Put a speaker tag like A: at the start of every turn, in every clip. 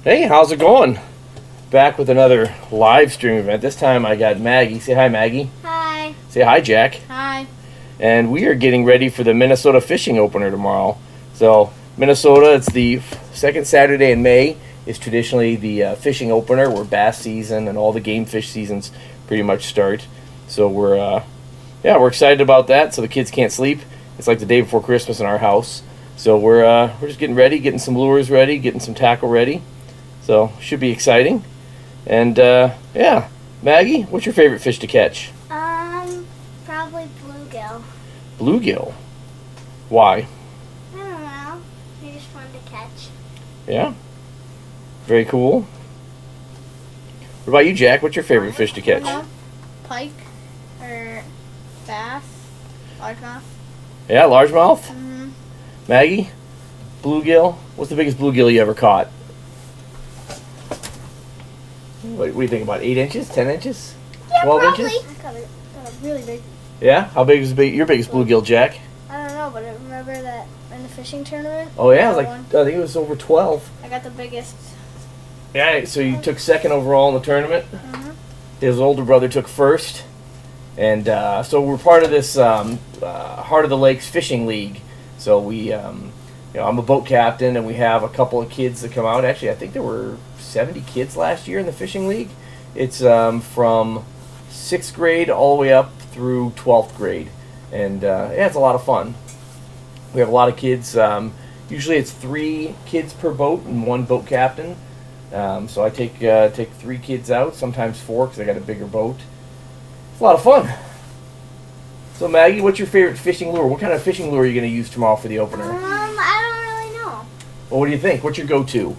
A: Hey, how's it going? Back with another live stream event. This time I got Maggie. Say hi, Maggie.
B: Hi.
A: Say hi, Jack.
B: Hi.
A: And we are getting ready for the Minnesota fishing opener tomorrow. So, Minnesota, it's the second Saturday in May. Is traditionally the fishing opener where bass season and all the game fish seasons pretty much start. So we're excited about that. So the kids can't sleep. It's like the day before Christmas in our house. So we're just getting ready, getting some lures ready, getting some tackle ready. So should be exciting. And Maggie, what's your favorite fish to catch?
B: Probably bluegill.
A: Bluegill. Why?
B: I don't know. They're just fun to catch.
A: Yeah. Very cool. What about you, Jack? What's your favorite fish to catch?
C: Pike or bass, largemouth.
A: Yeah, largemouth.
C: Mm-hmm.
A: Maggie, bluegill. What's the biggest bluegill you ever caught? What do you think about 8 inches, 10 inches,
B: Yeah,
A: 12
B: probably.
A: inches?
C: I caught it really big.
A: Yeah. How big is your biggest bluegill, Jack?
C: I don't know, but I remember that in the fishing tournament.
A: Oh yeah, it was
C: I
A: like
C: won.
A: I think it was over 12.
C: I got the biggest.
A: Yeah. So you took second overall in the tournament.
C: Mm-hmm.
A: His older brother took first, and so we're part of this Heart of the Lakes Fishing League. So we, I'm a boat captain, and we have a couple of kids that come out. Actually, I think there were 70 kids last year in the fishing league. It's from 6th grade all the way up through 12th grade, and it's a lot of fun. We have a lot of kids. Usually, it's 3 kids per boat and 1 boat captain. So I take 3 kids out, sometimes 4 because I got a bigger boat. It's a lot of fun. So Maggie, what's your favorite fishing lure? What kind of fishing lure are you going to use tomorrow for the opener?
B: I don't really know.
A: Well, what do you think? What's your go-to?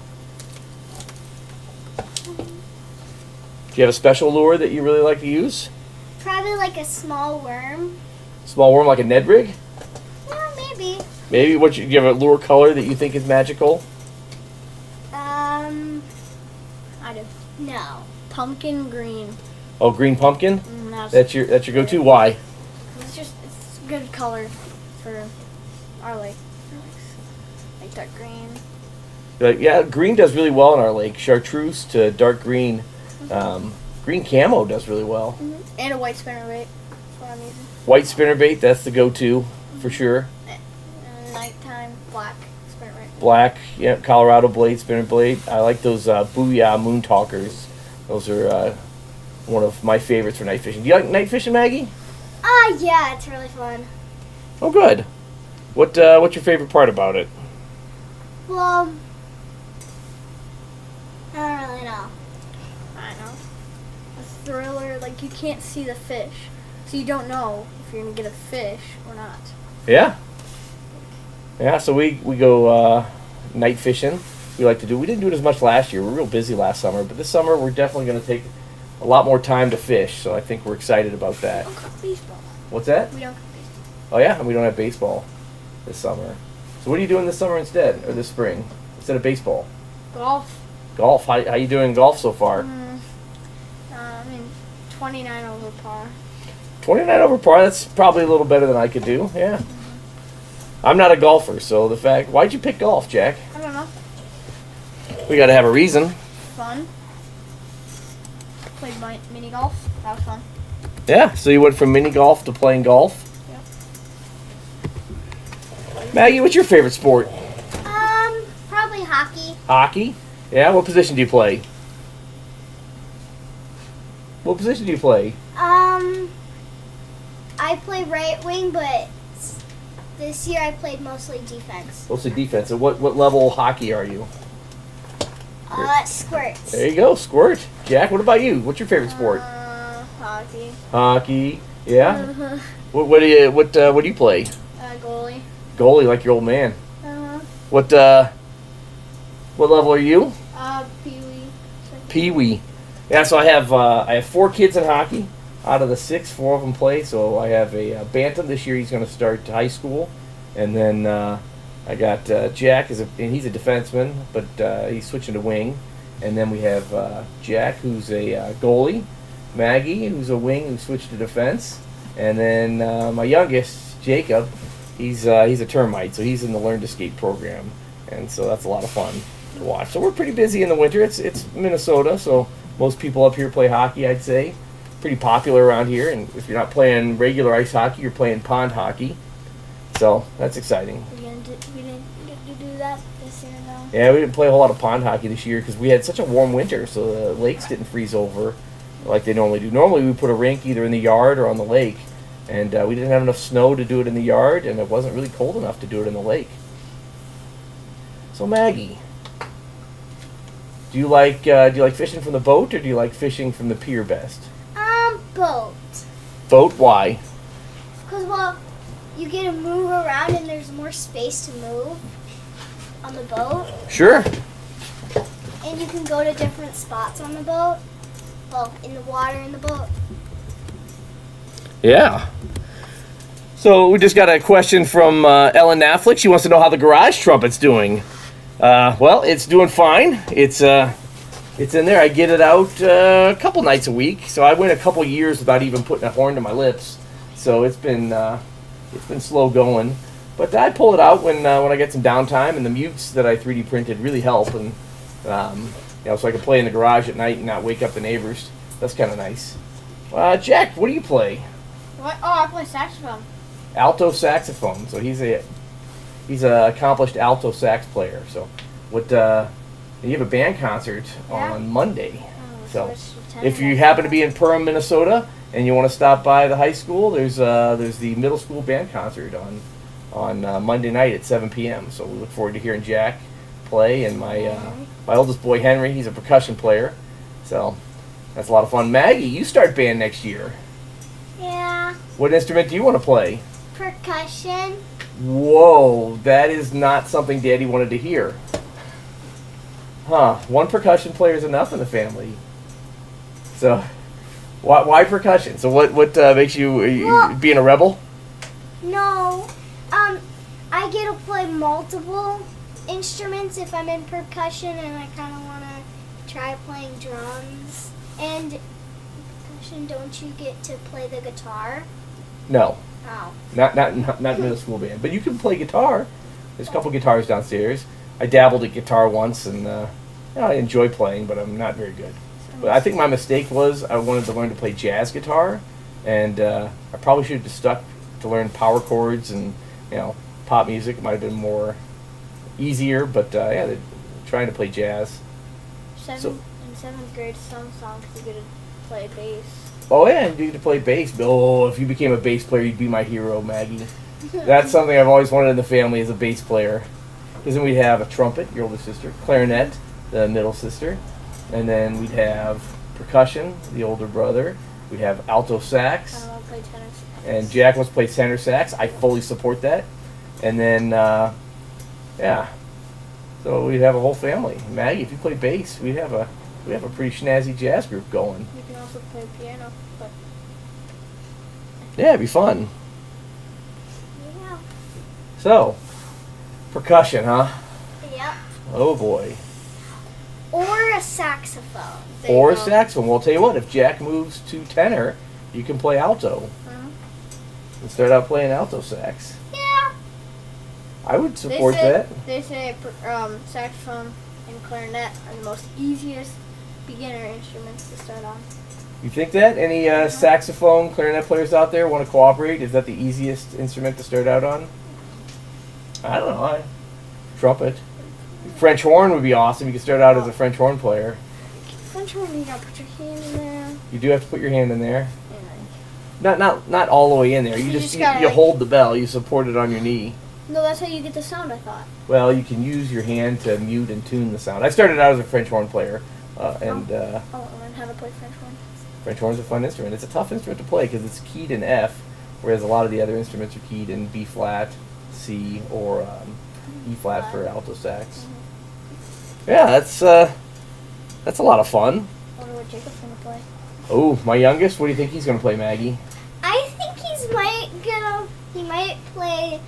A: Do you have a special lure that you really like to use?
B: Probably like a small worm.
A: Small worm like a Ned rig?
B: Yeah, maybe.
A: Maybe. Do you have a lure color that you think is magical?
C: I do.
B: No.
C: Pumpkin green.
A: Oh, green pumpkin?
C: That's
A: That's your go-to. Why?
C: it's a good color for our lake. Like dark green.
A: Yeah, green does really well in our lake. Chartreuse to dark green. Green camo does really well.
C: Mm-hmm. And a white spinnerbait. That's what I'm using.
A: White spinnerbait, that's the go-to for sure.
C: And nighttime black spinnerbait.
A: Black, yeah, Colorado blade, spinnerbait. I like those Booyah Moon Talkers. Those are one of my favorites for night fishing. Do you like night fishing, Maggie?
B: Yeah, it's really fun.
A: Oh, good. What's your favorite part about it?
B: Well, I don't really know.
C: I know. A thriller, like you can't see the fish. So you don't know if you're going to get a fish or not.
A: Yeah. Yeah, so we go night fishing. We didn't do it as much last year. We were real busy last summer, but this summer we're definitely going to take a lot more time to fish, so I think we're excited about that.
C: We don't cook baseball.
A: What's that?
C: We don't cook baseball.
A: Oh yeah, and we don't have baseball this summer. So what are you doing this summer instead, or this spring, instead of baseball?
C: Golf.
A: Golf. How you doing in golf so far?
C: 29 over par.
A: 29 over par. That's probably a little better than I could do. Yeah. I'm not a golfer, so why'd you pick golf, Jack?
C: I don't know.
A: We got to have a reason.
C: Fun. Played mini golf. That was fun.
A: Yeah. So you went from mini golf to playing golf.
C: Yep.
A: Maggie, what's your favorite sport?
B: Probably hockey.
A: Hockey. Yeah. What position do you play? What position do you play?
B: I play right wing, but this year I played mostly defense.
A: Mostly defense. And what level hockey are you?
B: Squirts.
A: There you go, squirt. Jack, what about you? What's your favorite sport?
C: Hockey.
A: Hockey. Yeah. What do you play?
C: Goalie.
A: Goalie, like your old man. What level are you?
C: Pee-wee.
A: Pee-wee. Yeah, so I have 4 kids in hockey. Out of the 6, 4 of them play. So I have a bantam this year. He's going to start high school, and then I got Jack and he's a defenseman, but he's switching to wing. And then we have Jack, who's a goalie. Maggie, who's a wing, who switched to defense. And then my youngest, Jacob, he's a termite, so he's in the Learn to Skate program, and so that's a lot of fun. to watch. So we're pretty busy in the winter. It's Minnesota, so most people up here play hockey, I'd say. Pretty popular around here, and if you're not playing regular ice hockey, you're playing pond hockey. So that's exciting.
C: We didn't do that this year, no.
A: Yeah, we didn't play a whole lot of pond hockey this year because we had such a warm winter, so the lakes didn't freeze over like they normally do. Normally we put a rink either in the yard or on the lake, and we didn't have enough snow to do it in the yard, and it wasn't really cold enough to do it in the lake. So Maggie, do you like fishing from the boat, or do you like fishing from the pier best?
B: Boat.
A: Boat? Why?
B: Because, well, you get to move around and there's more space to move on the boat.
A: Sure.
B: And you can go to different spots on the boat. Well, in the water in the boat.
A: Yeah. So we just got a question from Ellen Knaflick. She wants to know how the garage trumpet's doing. Well, it's doing fine. It's in there. I get it out a couple nights a week. So I went a couple years without even putting a horn to my lips. So it's been slow going. But I pull it out when I get some downtime, and the mutes that I 3D printed really help, and so I can play in the garage at night and not wake up the neighbors. That's kind of nice. Jack, what do you play?
C: What? Oh, I play saxophone.
A: Alto saxophone. So he's a accomplished alto sax player. So what? You have a band concert on Monday. So if you happen to be in Perham, Minnesota, and you want to stop by the high school, there's the middle school band concert on Monday night at 7 p.m. So we look forward to hearing Jack play, and my oldest boy Henry, he's a percussion player. So that's a lot of fun. Maggie, you start band next year.
B: Yeah.
A: What instrument do you want to play?
B: Percussion.
A: Whoa, that is not something Daddy wanted to hear. Huh, one percussion player is enough in the family. So, why percussion? So what makes you being a rebel?
B: No. I get to play multiple instruments if I'm in percussion, and I kind of want to try playing drums. And percussion, don't you get to play the guitar?
A: No.
B: Oh.
A: Not middle school band, but you can play guitar. There's a couple guitars downstairs. I dabbled at guitar once, and I enjoy playing, but I'm not very good. But I think my mistake was I wanted to learn to play jazz guitar, and I probably should have just stuck to learn power chords and pop music. It might have been more easier, but trying to play jazz.
C: In 7th grade, some songs you get to play bass.
A: Oh yeah, you get to play bass. Oh, if you became a bass player, you'd be my hero, Maggie. That's something I've always wanted in the family, as a bass player. Because then we'd have a trumpet, your older sister, clarinet, the middle sister, and then we'd have percussion, the older brother. We'd have alto sax,
C: I want to play tenor sax.
A: and Jack wants to play tenor sax. I fully support that. And then, so we'd have a whole family. Maggie, if you play bass, we'd have a pretty snazzy jazz group going.
C: You can also play piano, but
A: Yeah, it'd be fun.
B: Yeah.
A: So, percussion, huh?
B: Yep.
A: Oh boy.
B: Or a saxophone.
A: Or a saxophone. Well, I'll tell you what, if Jack moves to tenor, you can play alto. And start out playing alto sax.
B: Yeah.
A: I would support that.
C: They say saxophone and clarinet are the most easiest beginner instruments to start on.
A: You think that? Any saxophone, clarinet players out there want to cooperate? Is that the easiest instrument to start out on? I don't know. Trumpet. French horn would be awesome. You could start out as a French horn player.
C: French horn, you gotta put your hand in there.
A: You do have to put your hand in there. Not all the way in there. You
C: You
A: just
C: just gotta,
A: you
C: like-
A: hold the bell. You support it on your knee.
C: No, that's how you get the sound, I thought.
A: Well, you can use your hand to mute and tune the sound. I started out as a French horn player,
C: Oh, learn how to play French horn.
A: French horn's a fun instrument. It's a tough instrument to play because it's keyed in F, whereas a lot of the other instruments are keyed in B flat, C, or E flat for alto sax. Yeah, that's a lot of fun.
C: I wonder what Jacob's gonna play.
A: Oh, my youngest, what do you think he's gonna play, Maggie?
B: I think he might play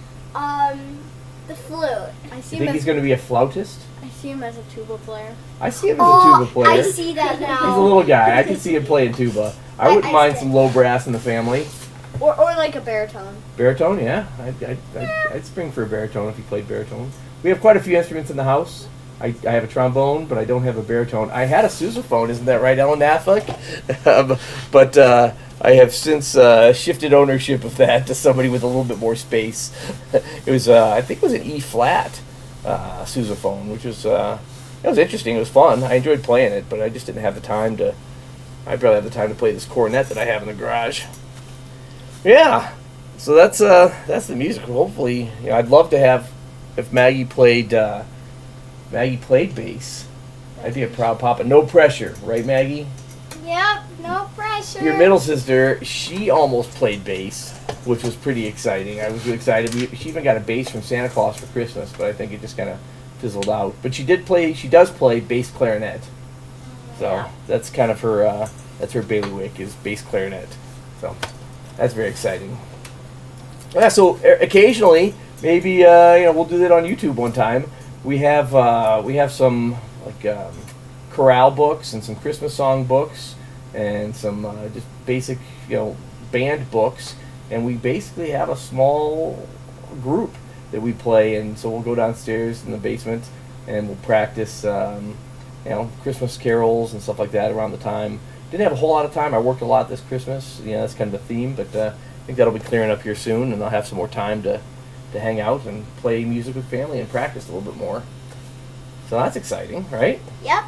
B: the flute.
C: I
A: You
C: see
A: think
C: him
A: he's
C: as
A: gonna be a flautist?
C: a tuba player.
A: I see him as a tuba player.
B: I see that now.
A: He's a little guy. I can see him playing tuba. I wouldn't
B: I
A: mind
B: see.
A: some low brass in the family.
C: Or like a baritone.
A: Baritone, yeah. I'd spring for a baritone if he played baritone. We have quite a few instruments in the house. I have a trombone, but I don't have a baritone. I had a sousaphone, isn't that right, Ellen Affleck? But I have since shifted ownership of that to somebody with a little bit more space. It was, I think it was an E flat sousaphone, which was, it was interesting. It was fun. I enjoyed playing it, but I just didn't have the time to. I barely have the time to play this cornet that I have in the garage. Yeah, so that's the music. Hopefully, I'd love to have if Maggie played bass. I'd be a proud papa. No pressure, right, Maggie?
B: Yep, no pressure.
A: Your middle sister, she almost played bass, which was pretty exciting. I was really excited. She even got a bass from Santa Claus for Christmas, but I think it just kind of fizzled out. But she does play bass clarinet. So that's kind of her, that's her bailiwick is bass clarinet. So that's very exciting. Yeah, so occasionally, maybe we'll do that on YouTube one time. We have some like chorale books and some Christmas song books and some just basic band books, and we basically have a small group that we play, and so we'll go downstairs in the basement and we'll practice Christmas carols and stuff like that around the time. Didn't have a whole lot of time. I worked a lot this Christmas. That's kind of the theme, but I think that'll be clearing up here soon, and I'll have some more time to hang out and play music with family and practice a little bit more. So that's exciting, right?
B: Yep.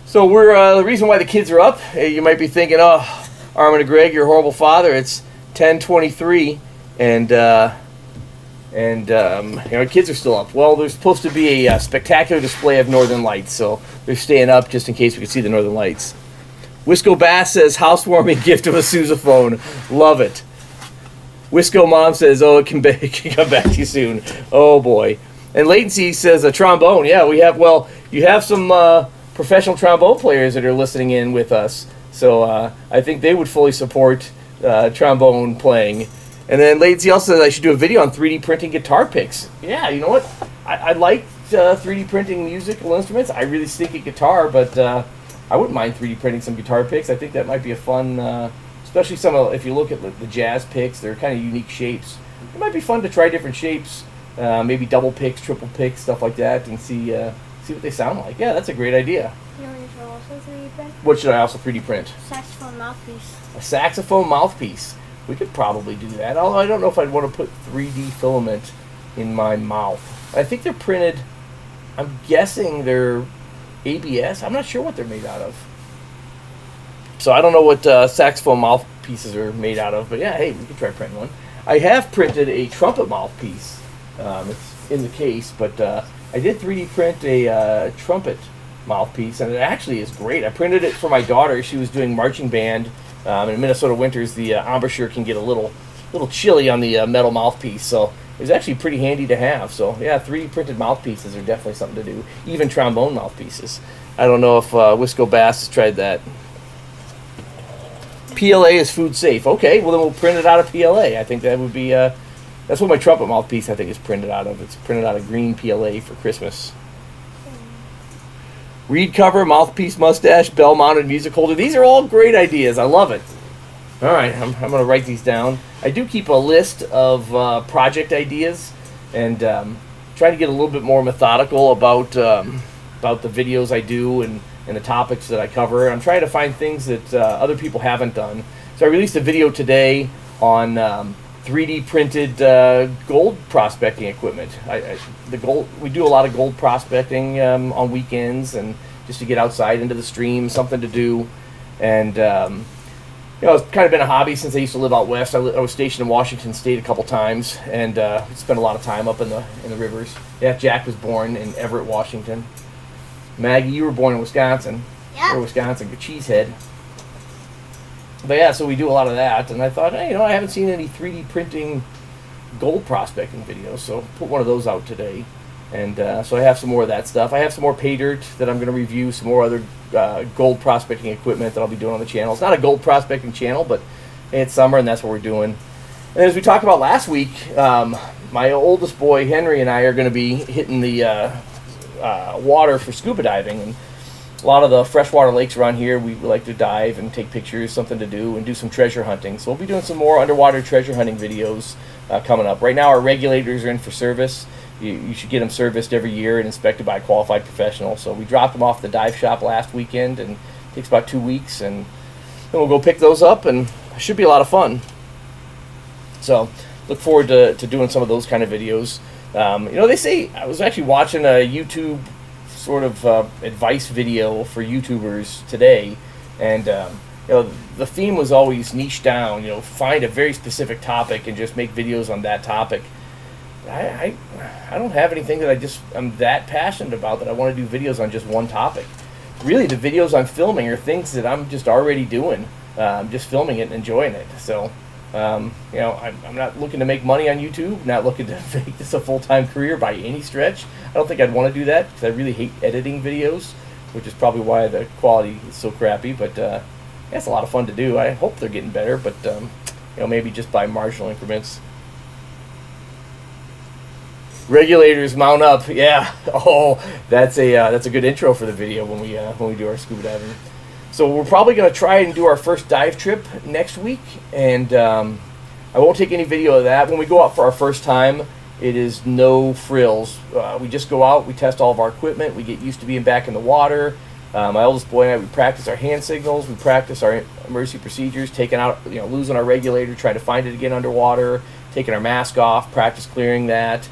A: So we're the reason why the kids are up. You might be thinking, "Oh, Armin and Greg, you're a horrible father." It's 10:23, and kids are still up. Well, there's supposed to be a spectacular display of northern lights, so they're staying up just in case we can see the northern lights. Wisco Bass says, housewarming gift of a sousaphone. Love it. Wisco Mom says, oh, it can come back to you soon. Oh, boy. And Latency says, a trombone. Yeah, you have some professional trombone players that are listening in with us. So I think they would fully support trombone playing. And then Latency also says I should do a video on 3D printing guitar picks. Yeah, you know what? I like 3D printing musical instruments. I really stink at guitar, but I wouldn't mind 3D printing some guitar picks. I think that might be a fun, especially if you look at the jazz picks, they're kind of unique shapes. It might be fun to try different shapes, maybe double picks, triple picks, stuff like that, and see what they sound like. Yeah, that's a great idea.
C: You know what you should also 3D print?
A: What should I also 3D print?
C: Saxophone mouthpiece.
A: A saxophone mouthpiece. We could probably do that, although I don't know if I'd want to put 3D filament in my mouth. I think they're printed, I'm guessing they're ABS. I'm not sure what they're made out of. So I don't know what saxophone mouthpieces are made out of, but yeah, hey, we could try printing one. I have printed a trumpet mouthpiece. It's in the case, but I did 3D print a trumpet mouthpiece, and it actually is great. I printed it for my daughter. She was doing marching band. In Minnesota winters, the embouchure can get a little chilly on the metal mouthpiece, so it was actually pretty handy to have. So yeah, 3D printed mouthpieces are definitely something to do. Even trombone mouthpieces. I don't know if Wisco Bass has tried that. PLA is food safe. Okay, well then we'll print it out of PLA. I think that would be that's what my trumpet mouthpiece I think is printed out of. It's printed out of green PLA for Christmas. Reed cover, mouthpiece, mustache, bell-mounted music holder. These are all great ideas. I love it. All right, I'm going to write these down. I do keep a list of project ideas, and try to get a little bit more methodical about the videos I do and the topics that I cover. I'm trying to find things that other people haven't done. So I released a video today on 3D printed gold prospecting equipment. We do a lot of gold prospecting on weekends, and just to get outside into the stream, something to do. And it's kind of been a hobby since I used to live out west. I was stationed in Washington State a couple times, and spent a lot of time up in the rivers. Yeah, Jack was born in Everett, Washington. Maggie, you were born in Wisconsin.
B: Yeah.
A: You're Wisconsin, Cheesehead. But yeah, so we do a lot of that, and I thought, hey, I haven't seen any 3D printing gold prospecting videos, so put one of those out today. And so I have some more of that stuff. I have some more pay dirt that I'm going to review, some more other gold prospecting equipment that I'll be doing on the channel. It's not a gold prospecting channel, but hey, it's summer, and that's what we're doing. And as we talked about last week, my oldest boy, Henry, and I are going to be hitting the water for scuba diving. And a lot of the freshwater lakes around here, we like to dive and take pictures, something to do, and do some treasure hunting. So we'll be doing some more underwater treasure hunting videos coming up. Right now our regulators are in for service, you should get them serviced every year and inspected by a qualified professional. So we dropped them off at the dive shop last weekend, and it takes about 2 weeks, and then we'll go pick those up, and it should be a lot of fun. So look forward to doing some of those kind of videos. They say, I was actually watching a YouTube sort of advice video for YouTubers today, and the theme was always niche down. Find a very specific topic and just make videos on that topic. I don't have anything that I'm that passionate about that I want to do videos on just one topic. Really, the videos I'm filming are things that I'm just already doing. Just filming it and enjoying it. So, I'm not looking to make money on YouTube, not looking to make this a full-time career by any stretch. I don't think I'd want to do that because I really hate editing videos, which is probably why the quality is so crappy. But it's a lot of fun to do. I hope they're getting better, but maybe just by marginal increments. Regulators mount up, yeah. Oh, that's a good intro for the video when we do our scuba diving. So we're probably going to try and do our first dive trip next week, and I won't take any video of that. When we go out for our first time, it is no frills. We just go out, we test all of our equipment, we get used to being back in the water. My oldest boy and I, we practice our hand signals, we practice our emergency procedures, taking out, losing our regulator, trying to find it again underwater, taking our mask off, practice clearing that.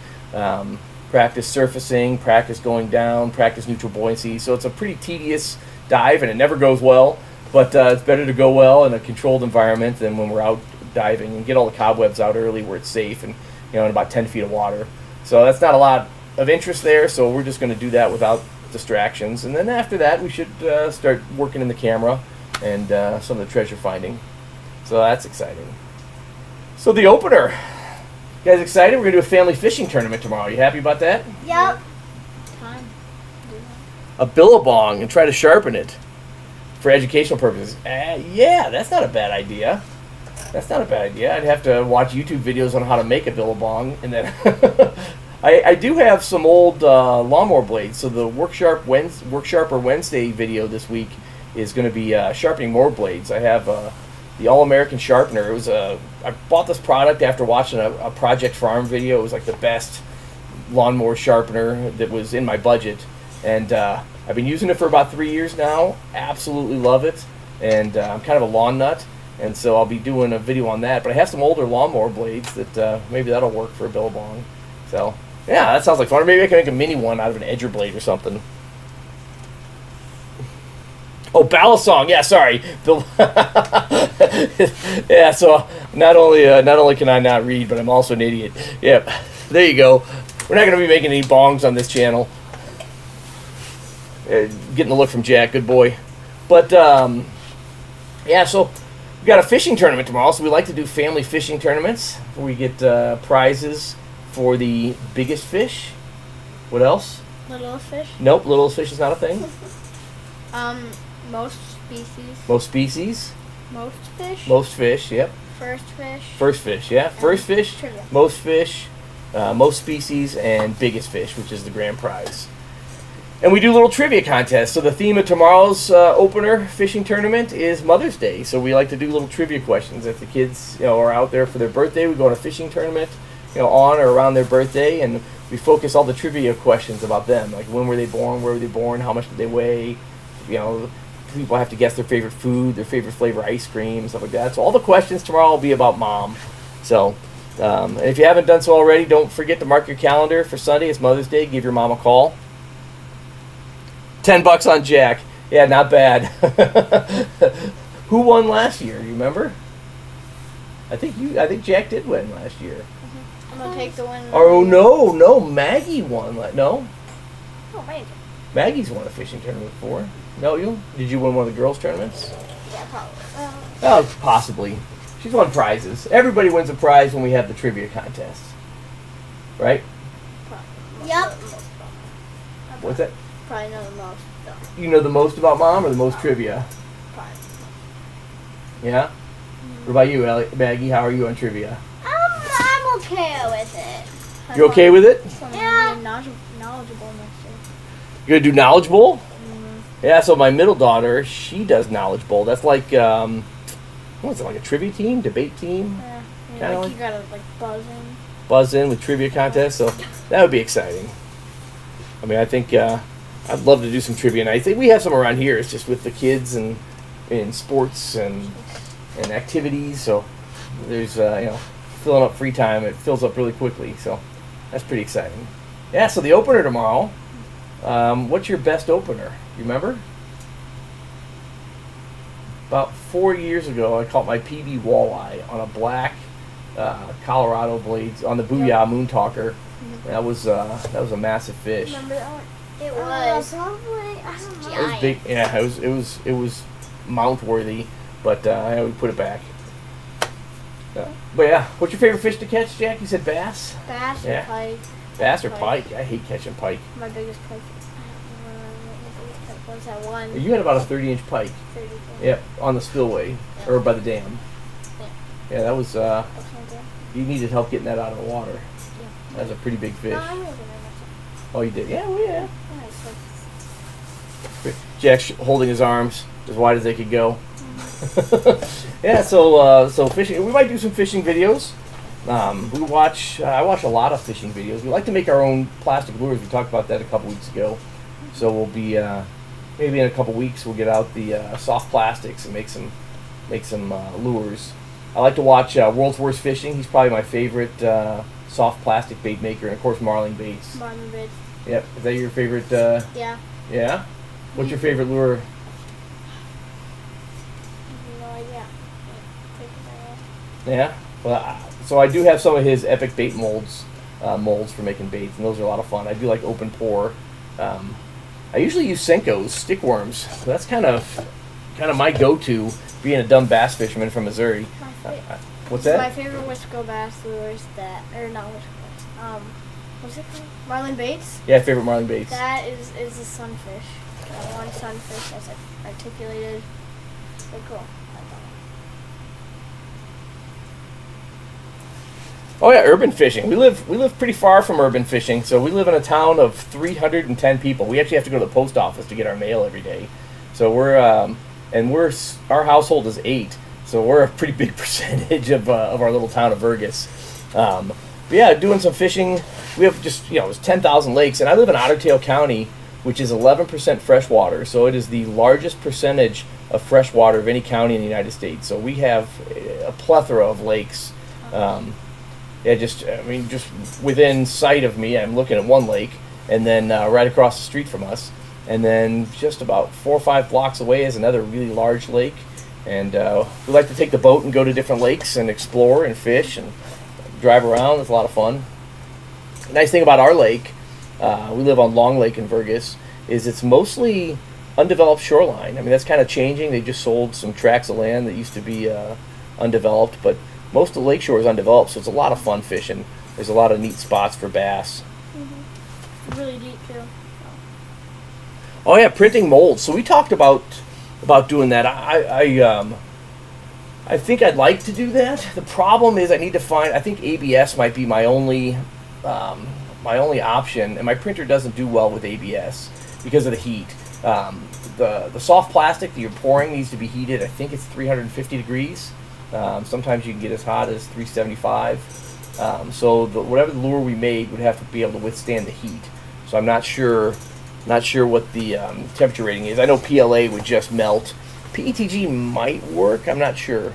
A: Practice surfacing, practice going down, practice neutral buoyancy. So it's a pretty tedious dive, and it never goes well, but it's better to go well in a controlled environment than when we're out diving, and get all the cobwebs out early where it's safe and in about 10 feet of water. So that's not a lot of interest there, so we're just going to do that without distractions. And then after that, we should start working in the camera and some of the treasure finding. So that's exciting. So the opener. You guys excited? We're going to do a family fishing tournament tomorrow. You happy about that?
B: Yep.
C: Time.
A: A billabong and try to sharpen it for educational purposes. Yeah, that's not a bad idea. That's not a bad idea. I'd have to watch YouTube videos on how to make a billabong, and then I do have some old lawnmower blades. So the Worksharper Wednesday video this week is going to be sharpening mower blades. I have the All-American Sharpener. It was I bought this product after watching a Project Farm video. It was like the best lawnmower sharpener that was in my budget, and I've been using it for about 3 years now. Absolutely love it, and I'm kind of a lawn nut, and so I'll be doing a video on that. But I have some older lawnmower blades that maybe that'll work for a billabong. So yeah, that sounds like fun. Or maybe I can make a mini one out of an edger blade or something. Oh, Balisong. Yeah, sorry. Yeah, so not only can I not read, but I'm also an idiot. Yep. There you go. We're not going to be making any bongs on this channel. Getting a look from Jack, good boy. But yeah, so we got a fishing tournament tomorrow. So we like to do family fishing tournaments where we get prizes for the biggest fish. What else?
C: Littlest fish.
A: Nope, littlest fish is not a thing.
C: Most species.
A: Most species.
C: Most fish.
A: Most fish, yep.
C: First fish.
A: First fish, yeah. First fish,
C: trivia.
A: most fish, most species, and biggest fish, which is the grand prize. And we do little trivia contests. So the theme of tomorrow's opener fishing tournament is Mother's Day. So we like to do little trivia questions. If the kids are out there for their birthday, we go on a fishing tournament on or around their birthday, and we focus all the trivia questions about them. Like when were they born, where were they born, how much did they weigh, people have to guess their favorite food, their favorite flavor ice cream, stuff like that. So all the questions tomorrow will be about Mom. So and if you haven't done so already, don't forget to mark your calendar for Sunday. It's Mother's Day. Give your mom a call. $10 on Jack. Yeah, not bad. Who won last year? You remember? I think Jack did win last year.
C: I'm gonna take the win.
A: Oh no, Maggie won. No,
C: Oh, Maggie.
A: Maggie's won a fishing tournament before. No, did you win one of the girls' tournaments?
C: Yeah, probably.
A: Oh, possibly. She's won prizes. Everybody wins a prize when we have the trivia contest, right?
B: Yep.
A: What's that?
C: Probably know the most. Though.
A: You know the most about Mom or the most trivia?
C: Probably.
A: Yeah. What about you, Maggie? How are you on trivia?
B: I'm okay with it.
A: You okay with it?
C: So I'm
B: Yeah.
C: gonna be knowledgeable next year.
A: You're gonna do Knowledge Bowl? Yeah. So my middle daughter, she does Knowledge Bowl. That's like what is it? Like a trivia team, debate team?
C: Yeah.
A: Kinda
C: Like
A: like-
C: you gotta buzz in.
A: buzz in with trivia contests. So that would be exciting. I mean, I think I'd love to do some trivia, and I think we have some around here. It's just with the kids and in sports and activities. So there's filling up free time. It fills up really quickly. So that's pretty exciting. Yeah. So the opener tomorrow. What's your best opener? You remember? About 4 years ago, I caught my PB walleye on a black Colorado blades on the Booyah Moon Talker. That was a massive fish.
C: Remember that one? It
B: was.
C: was.
B: Probably, I don't know.
A: It was big. Yeah, it was mount worthy, but we put it back. But yeah, what's your favorite fish to catch, Jack? You said bass.
C: Bass
A: Yeah.
C: or pike.
A: Bass or pike? I hate catching pike.
C: My biggest pike. Was that one?
A: You had about a 30-inch pike.
C: 30.
A: Yep, on the spillway or by the dam.
C: Yeah.
A: Yeah, that was.
C: That's my dad.
A: You needed help getting that out of the water.
C: Yeah.
A: That was a pretty big fish.
C: No, I wasn't very much.
A: Oh, you did? Yeah, well, yeah.
C: Yeah, so
A: Jack's holding his arms as wide as they could go. Yeah, so fishing. We might do some fishing videos. I watch a lot of fishing videos. We like to make our own plastic lures. We talked about that a couple weeks ago. So we'll be maybe in a couple weeks we'll get out the soft plastics and make some lures. I like to watch World's Worst Fishing. He's probably my favorite soft plastic bait maker, and of course Marlin Baits.
C: Marlin Baits.
A: Yep. Is that your favorite?
C: Yeah.
A: Yeah. What's your favorite lure?
C: No idea.
A: Yeah. Well, so I do have some of his epic bait molds for making baits, and those are a lot of fun. I do like open pour. I usually use Senko's stick worms. That's kind of my go-to, being a dumb bass fisherman from Missouri. What's that?
C: My favorite Wisco bass lure is that, or not Wisco. What's it called? Marlin Baits.
A: Yeah, favorite Marlin Baits.
C: That is the sunfish. That one sunfish that's like articulated. Very cool.
A: Oh yeah, urban fishing. We live pretty far from urban fishing, so we live in a town of 310 people. We actually have to go to the post office to get our mail every day. So our household is 8, so we're a pretty big percentage of our little town of Vergas. But yeah, doing some fishing. We have just it's 10,000 lakes, and I live in Otter Tail County, which is 11% freshwater. So it is the largest percentage of freshwater of any county in the United States. So we have a plethora of lakes. Just within sight of me, I'm looking at one lake, and then right across the street from us, and then just about 4 or 5 blocks away is another really large lake. And we like to take the boat and go to different lakes and explore and fish and drive around. It's a lot of fun. The nice thing about our lake, we live on Long Lake in Vergas, is it's mostly undeveloped shoreline. I mean, that's kind of changing. They just sold some tracts of land that used to be undeveloped, but most of the lakeshore is undeveloped, so it's a lot of fun fishing. There's a lot of neat spots for bass.
C: Mm-hmm. Really deep too.
A: Oh yeah, printing molds. So we talked about doing that. I think I'd like to do that. The problem is I need to find. I think ABS might be my only option, and my printer doesn't do well with ABS because of the heat. The soft plastic that you're pouring needs to be heated. I think it's 350 degrees. Sometimes you can get as hot as 375. So whatever the lure we made would have to be able to withstand the heat. So I'm not sure what the temperature rating is. I know PLA would just melt. PETG might work. I'm not sure.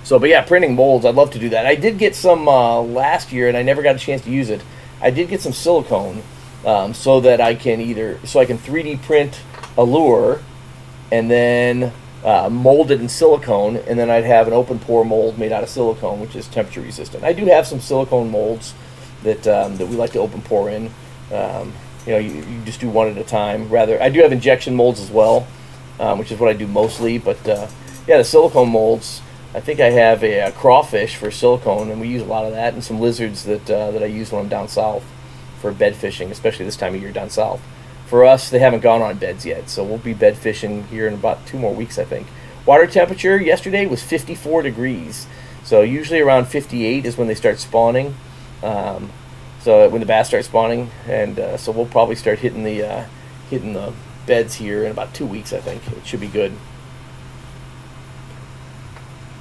A: So, but yeah, printing molds. I'd love to do that. I did get some last year, and I never got a chance to use it. I did get some silicone so that I can 3D print a lure, and then mold it in silicone, and then I'd have an open pour mold made out of silicone, which is temperature resistant. I do have some silicone molds that we like to open pour in. You just do one at a time. I do have injection molds as well, which is what I do mostly. But the silicone molds. I think I have a crawfish for silicone, and we use a lot of that, and some lizards that I use when I'm down south for bed fishing, especially this time of year down south. For us, they haven't gone on beds yet, so we'll be bed fishing here in about 2 more weeks, I think. Water temperature yesterday was 54 degrees, so usually around 58 is when they start spawning. So when the bass start spawning, and so we'll probably start hitting the beds here in about 2 weeks, I think. It should be good.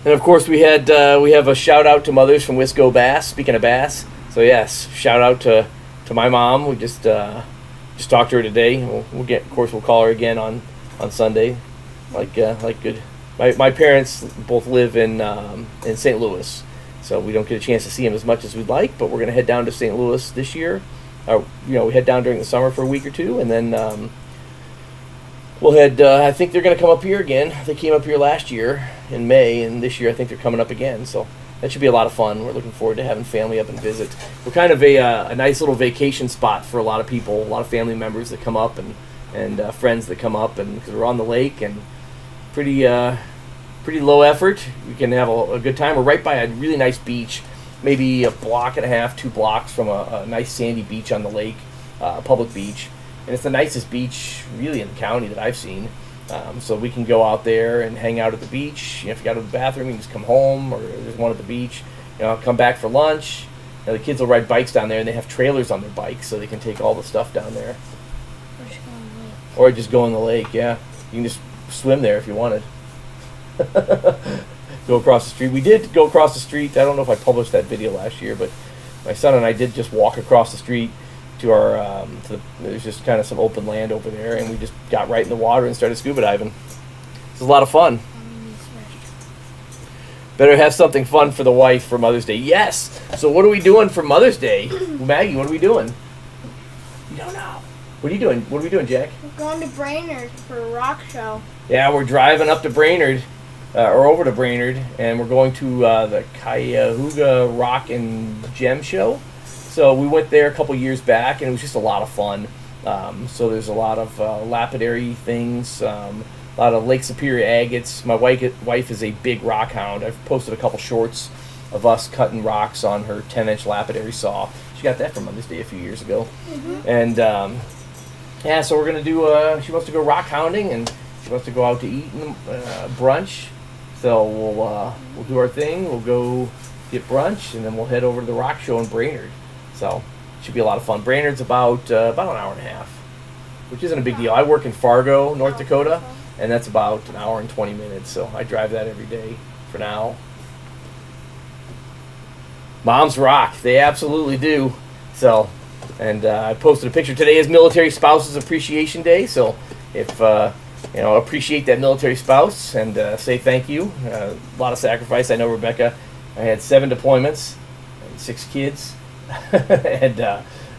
A: And of course, we have a shout out to mothers from Wisco Bass. Speaking of bass, so yes, shout out to my mom. We just talked to her today. Of course, we'll call her again on Sunday. Like good. My parents both live in St. Louis, so we don't get a chance to see them as much as we'd like. But we're gonna head down to St. Louis this year. We head down during the summer for a week or two, and then we'll head. I think they're gonna come up here again. They came up here last year in May, and this year I think they're coming up again. So that should be a lot of fun. We're looking forward to having family up and visit. We're kind of a nice little vacation spot for a lot of people, a lot of family members that come up and friends that come up, and because we're on the lake and pretty low effort. We can have a good time. We're right by a really nice beach, maybe a block and a half, 2 blocks from a nice sandy beach on the lake, public beach. And it's the nicest beach really in the county that I've seen. So we can go out there and hang out at the beach. If you got to the bathroom, you can just come home, or there's one at the beach. Come back for lunch. The kids will ride bikes down there, and they have trailers on their bikes, so they can take all the stuff down there. Or just go in the lake, yeah. You can just swim there if you wanted. Go across the street. We did go across the street. I don't know if I published that video last year, but my son and I did just walk across the street to our there's just kind of some open land over there, and we just got right in the water and started scuba diving. It was a lot of fun. Better have something fun for the wife for Mother's Day. Yes. So what are we doing for Mother's Day? Maggie, what are we doing? You don't know. What are you doing? What are we doing, Jack?
C: We're going to Brainerd for a rock show.
A: Yeah, we're driving up to Brainerd, or over to Brainerd, and we're going to the Cuyahoga Rock and Gem Show. So we went there a couple years back, and it was just a lot of fun. So there's a lot of lapidary things, a lot of Lake Superior agates. My wife is a big rock hound. I've posted a couple shorts of us cutting rocks on her 10-inch lapidary saw. She got that from Mother's Day a few years ago. Mm-hmm. And yeah, so we're gonna do. She wants to go rock hounding, and she wants to go out to eat brunch. So we'll do our thing. We'll go get brunch, and then we'll head over to the rock show in Brainerd. So it should be a lot of fun. Brainerd's about an hour and a half, which isn't a big deal. I work in Fargo, North Dakota, and that's about an hour and 20 minutes. So I drive that every day for now. Moms rock. They absolutely do. So. And I posted a picture. Today is Military Spouses Appreciation Day, so if appreciate that military spouse and say thank you. A lot of sacrifice. I know Rebecca. I had 7 deployments and 6 kids, and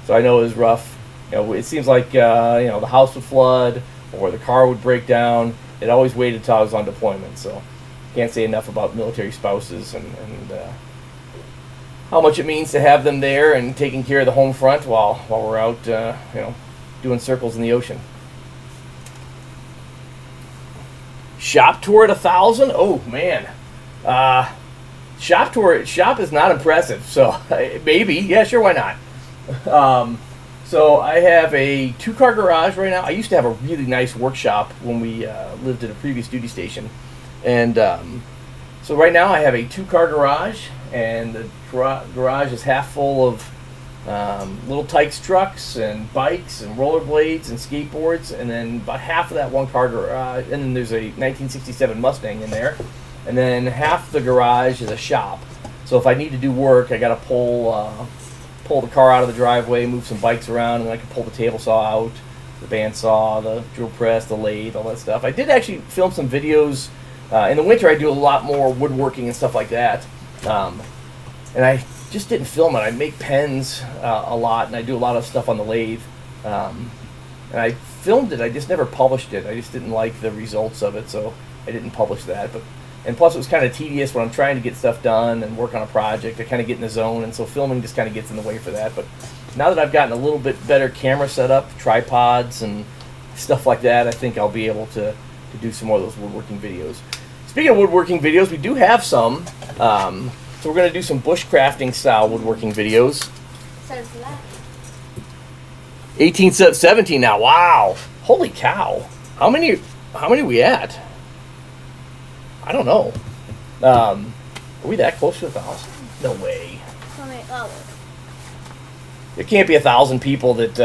A: so I know it was rough. It seems like the house would flood or the car would break down. It always waited until I was on deployment. So can't say enough about military spouses and how much it means to have them there and taking care of the home front while we're out, doing circles in the ocean. Shop tour at 1,000? Oh man, shop is not impressive. So maybe, yeah, sure, why not? So I have a 2-car garage right now. I used to have a really nice workshop when we lived at a previous duty station, and so right now I have a 2-car garage. And the garage is half full of little Tykes trucks and bikes and rollerblades and skateboards, and then about half of that 1-car garage, and then there's a 1967 Mustang in there, and then half the garage is a shop. So if I need to do work, I got to pull the car out of the driveway, move some bikes around, and I can pull the table saw out, the bandsaw, the drill press, the lathe, all that stuff. I did actually film some videos. In the winter, I do a lot more woodworking and stuff like that. And I just didn't film it. I make pens a lot, and I do a lot of stuff on the lathe. And I filmed it. I just never published it. I just didn't like the results of it, so I didn't publish that. And plus, it was kind of tedious when I'm trying to get stuff done and work on a project. I kind of get in the zone, and so filming just kind of gets in the way for that. But now that I've gotten a little bit better camera setup, tripods and stuff like that, I think I'll be able to do some more of those woodworking videos. Speaking of woodworking videos, we do have some. So we're going to do some bushcrafting style woodworking videos.
C: Says that.
A: 1817 now. Wow. Holy cow. How many are we at? I don't know. Are we that close to 1,000? No way. There can't be 1,000 people that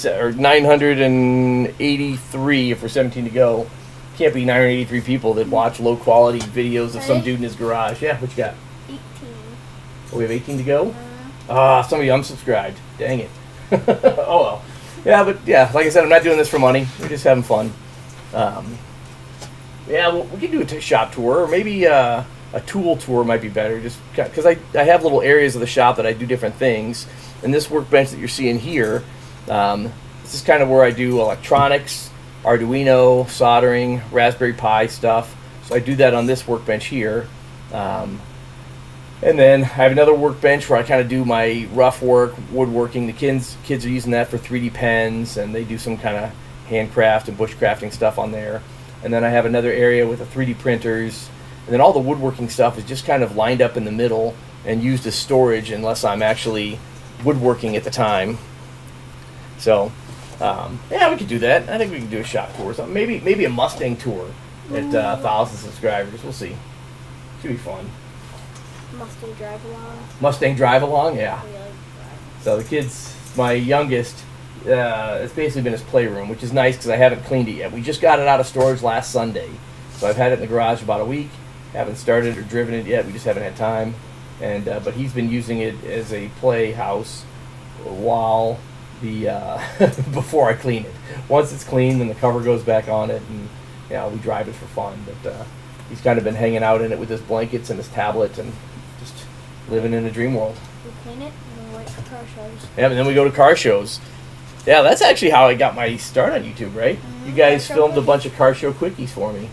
A: or 983 if we're 17 to go. can't be 983 people that watch low quality videos of some
C: Ready?
A: dude in his garage. Yeah, what you got?
C: 18.
A: Oh, we have 18 to go? Some of you unsubscribed. Dang it. Oh well. Yeah, but yeah, like I said, I'm not doing this for money. We're just having fun. Yeah, well, we can do a shop tour, or maybe a tool tour might be better. Just because I have little areas of the shop that I do different things. And this workbench that you're seeing here, this is kind of where I do electronics, Arduino, soldering, Raspberry Pi stuff. So I do that on this workbench here. And then I have another workbench where I kind of do my rough work, woodworking. The kids are using that for 3D pens, and they do some kind of handcraft and bushcrafting stuff on there. And then I have another area with the 3D printers. And then all the woodworking stuff is just kind of lined up in the middle and used as storage unless I'm actually woodworking at the time. So, yeah, we could do that. I think we can do a shop tour or something. Maybe a Mustang tour at 1,000 subscribers. We'll see. Should be fun.
C: Mustang drive along.
A: Mustang drive along, yeah.
C: We like drive.
A: So the kids, my youngest, it's basically been his playroom, which is nice because I haven't cleaned it yet. We just got it out of storage last Sunday. So I've had it in the garage about a week. Haven't started or driven it yet. We just haven't had time. And but he's been using it as a playhouse while the before I clean it. Once it's clean, then the cover goes back on it, and we drive it for fun. But he's kind of been hanging out in it with his blankets and his tablet and just living in a dream world.
C: We clean it and we wait for car shows.
A: Yeah, and then we go to car shows. Yeah, that's actually how I got my start on YouTube, right? You guys
C: Car show
A: filmed a
C: quickies.
A: bunch of car show quickies for me.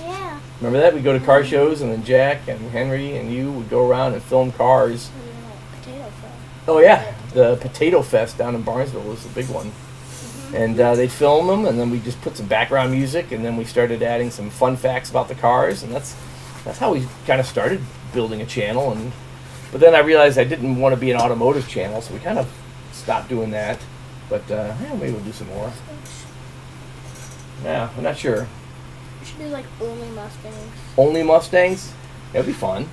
B: Yeah.
A: Remember that? We'd go to car shows, and then Jack and Henry and you would go around and film cars.
C: We did a potato fry.
A: Oh yeah, the Potato Fest down in Barnesville was the big one. And they'd film them, and then we just put some background music, and then we started adding some fun facts about the cars, and that's how we kind of started building a channel. But then I realized I didn't want to be an automotive channel, so we kind of stopped doing that. But yeah, maybe we'll do some more. Yeah, I'm not sure.
C: We should do like only Mustangs.
A: Only Mustangs? That'd be fun.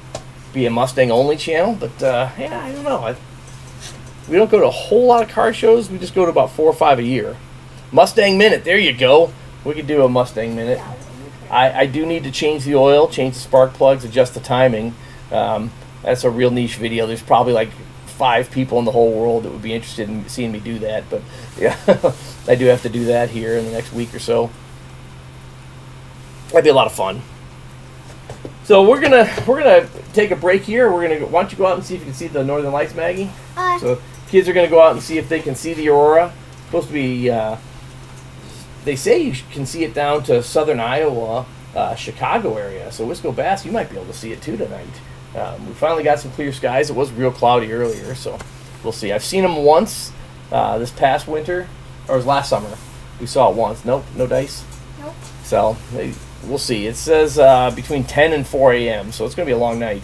A: Be a Mustang only channel, but yeah, I don't know. We don't go to a whole lot of car shows. We just go to about 4 or 5 a year. Mustang Minute, there you go. We could do a Mustang Minute. I do need to change the oil, change the spark plugs, adjust the timing. That's a real niche video. There's probably like 5 people in the whole world that would be interested in seeing me do that. But yeah, I do have to do that here in the next week or so. That'd be a lot of fun. So we're gonna take a break here. Why don't you go out and see if you can see the Northern Lights, Maggie? So kids are gonna go out and see if they can see the aurora. It's supposed to be. They say you can see it down to southern Iowa, Chicago area. So Wisco Bass, you might be able to see it too tonight. We finally got some clear skies. It was real cloudy earlier, so we'll see. I've seen them once this past winter, or it was last summer. We saw it once. Nope, no dice.
B: Nope.
A: So we'll see. It says between 10 and 4 a.m., so it's going to be a long night.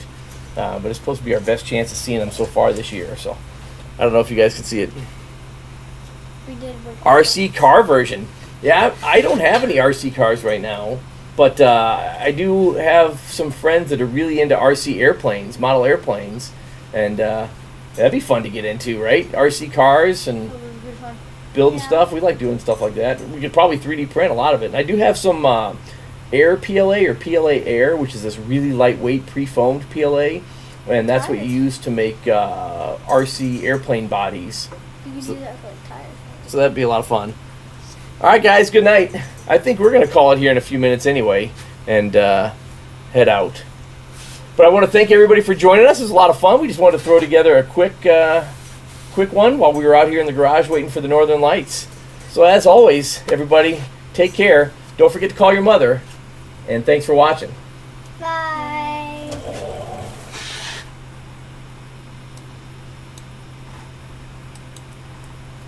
A: But it's supposed to be our best chance of seeing them so far this year. So I don't know if you guys can see it.
C: We did.
A: RC car version. Yeah, I don't have any RC cars right now, but I do have some friends that are really into RC airplanes, model airplanes, and that'd be fun to get into, right? RC cars and building stuff. We like doing stuff like that. We could probably 3D print a lot of it. And I do have some Air PLA or PLA Air, which is this really lightweight pre-foamed PLA, and that's what you use to make RC airplane bodies.
C: You can do that for like tires.
A: So that'd be a lot of fun. All right, guys, good night. I think we're going to call it here in a few minutes anyway and head out. But I want to thank everybody for joining us. It was a lot of fun. We just wanted to throw together a quick one while we were out here in the garage waiting for the Northern Lights. So as always, everybody, take care. Don't forget to call your mother. And thanks for watching.
B: Bye.